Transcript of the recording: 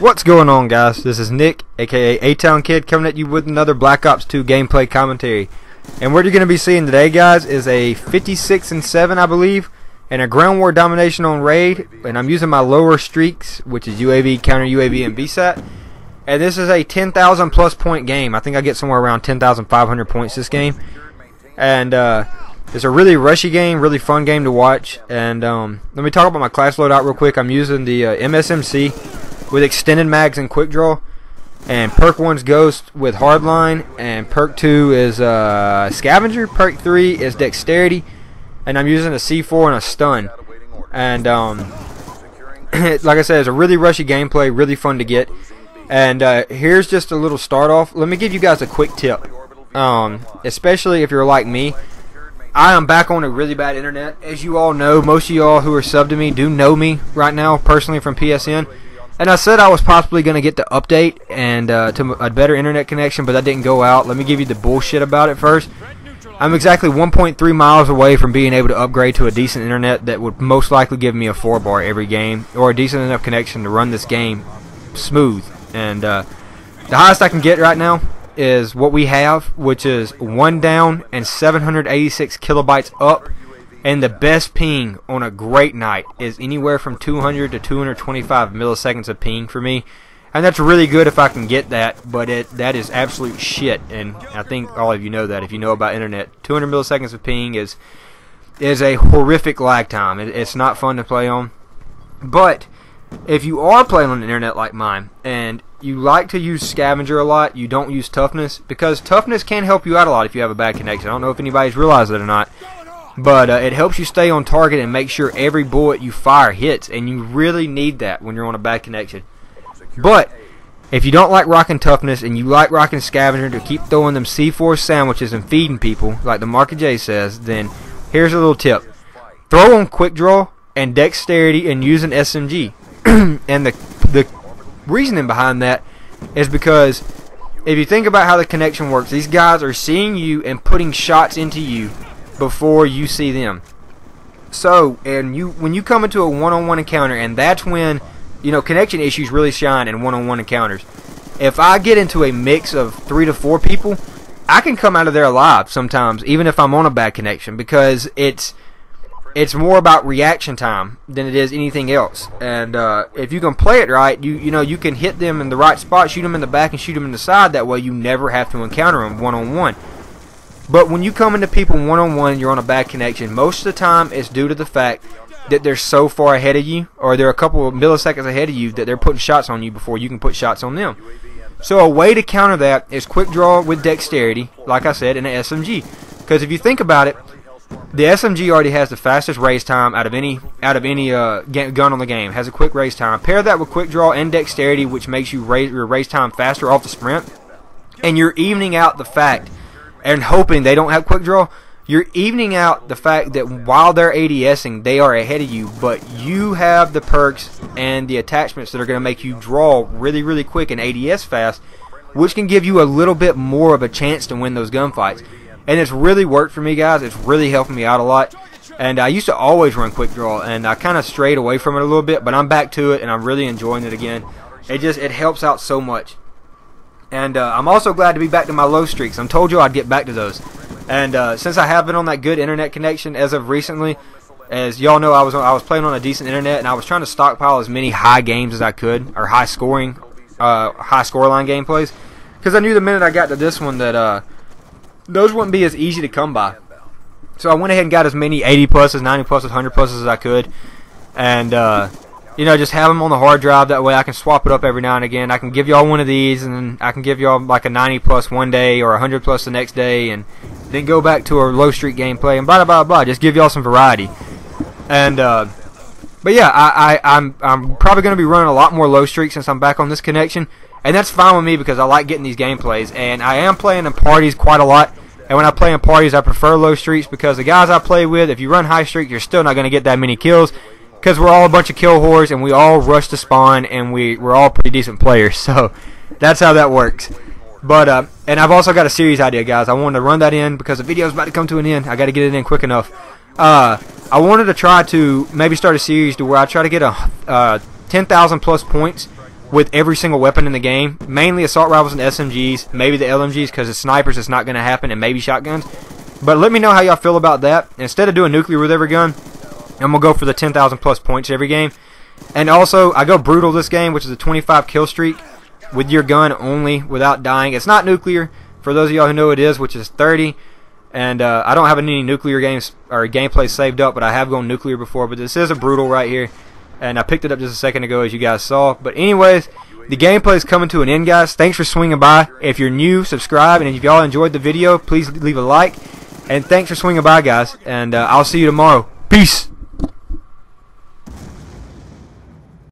What's going on, guys? This is Nick, aka A-TownKid, coming at you with another Black Ops 2 gameplay commentary. And what you're going to be seeing today, guys, is a 56 and 7, I believe, and a ground war domination on raid. And I'm using my lower streaks, which is UAV, counter UAV, and VSAT. And this is a 10,000 plus point game. I think I get somewhere around 10,500 points this game. And it's a really rushy game, really fun game to watch. And let me talk about my class loadout real quick. I'm using the MSMC with extended mags and quick draw, and perk 1's Ghost with hardline, and perk 2 is Scavenger, perk 3 is Dexterity, and I'm using a C4 and a stun. And like I said, it's a really rushy gameplay, really fun to get. And here's just a little start off. Let me give you guys a quick tip, especially if you're like me. I am back on a really bad internet. As you all know, most of y'all who are subbed to me do know me right now personally from PSN. And I said I was possibly going to get the update and to a better internet connection, but that didn't go out. Let me give you the bullshit about it first. I'm exactly 1.3 miles away from being able to upgrade to a decent internet that would most likely give me a 4-bar every game, or a decent enough connection to run this game smooth. And the highest I can get right now is what we have, which is 1 down and 786 kilobytes up. And the best ping on a great night is anywhere from 200 to 225 milliseconds of ping for me. And that's really good if I can get that, but that is absolute shit. And I think all of you know that if you know about internet. 200 milliseconds of ping is a horrific lag time. It's not fun to play on. But if you are playing on the internet like mine, and you like to use Scavenger a lot, you don't use Toughness, because Toughness can help you out a lot if you have a bad connection. I don't know if anybody's realized that or not. But it helps you stay on target and make sure every bullet you fire hits, and you really need that when you're on a bad connection. But if you don't like rocking Toughness and you like rocking Scavenger to keep throwing them C4 sandwiches and feeding people, like the Market J says, then here's a little tip. Throw on Quick Draw and Dexterity and use an SMG. And the reasoning behind that is because if you think about how the connection works, these guys are seeing you and putting shots into you before you see them. So, and when you come into a one-on-one encounter, and that's when, you know, connection issues really shine in one-on-one encounters. If I get into a mix of 3 to 4 people, I can come out of there alive sometimes, even if I'm on a bad connection, because it's more about reaction time than it is anything else. And if you can play it right, you know, you can hit them in the right spot, shoot them in the back, and shoot them in the side. That way you never have to encounter them one-on-one. But when you come into people one-on-one and you're on a bad connection, most of the time it's due to the fact that they're so far ahead of you, or they're a couple of milliseconds ahead of you, that they're putting shots on you before you can put shots on them. So a way to counter that is Quick Draw with Dexterity, like I said, and an SMG. Because if you think about it, the SMG already has the fastest raise time out of any gun on the game. It has a quick raise time. Pair that with Quick Draw and Dexterity, which makes you raise your raise time faster off the sprint, and you're evening out the fact, and hoping they don't have Quick Draw, you're evening out the fact that while they're ADSing, they are ahead of you, but you have the perks and the attachments that are going to make you draw really, really quick and ADS fast, which can give you a little bit more of a chance to win those gunfights. And it's really worked for me, guys. It's really helping me out a lot. And I used to always run Quick Draw, and I kind of strayed away from it a little bit, but I'm back to it, and I'm really enjoying it again. It helps out so much. And I'm also glad to be back to my low streaks. I told you I'd get back to those. And since I have been on that good internet connection as of recently, as y'all know, I was playing on a decent internet, and I was trying to stockpile as many high games as I could, or high scoring, high scoreline gameplays, because I knew the minute I got to this one that those wouldn't be as easy to come by. So I went ahead and got as many 80 pluses, 90 pluses, 100 pluses as I could, and you know, just have them on the hard drive. That way I can swap it up every now and again. I can give y'all one of these, and then I can give y'all like a 90 plus one day or 100 plus the next day, and then go back to a low streak gameplay and blah blah blah. Just give y'all some variety. And but yeah, I'm probably going to be running a lot more low streaks since I'm back on this connection, and that's fine with me because I like getting these gameplays, and I am playing in parties quite a lot. And when I play in parties, I prefer low streaks because the guys I play with, if you run high streak, you're still not going to get that many kills. Because we're all a bunch of kill whores, and we all rush to spawn, and we're all pretty decent players. So that's how that works. But and I've also got a series idea, guys. I wanted to run that in because the video's about to come to an end. I got to get it in quick enough. I wanted to try to maybe start a series to where I try to get a 10,000 plus points with every single weapon in the game. Mainly assault rifles and SMGs, maybe the LMGs, because the snipers it's not going to happen, and maybe shotguns. But let me know how y'all feel about that. Instead of doing nuclear with every gun, I'm going to go for the 10,000 plus points every game. And also, I go brutal this game, which is a 25 kill streak with your gun only without dying. It's not nuclear, for those of y'all who know it is, which is 30. And I don't have any nuclear games or gameplay saved up, but I have gone nuclear before. But this is a brutal right here. And I picked it up just a second ago, as you guys saw. But anyways, the gameplay is coming to an end, guys. Thanks for swinging by. If you're new, subscribe. And if y'all enjoyed the video, please leave a like. And thanks for swinging by, guys. And I'll see you tomorrow. Peace.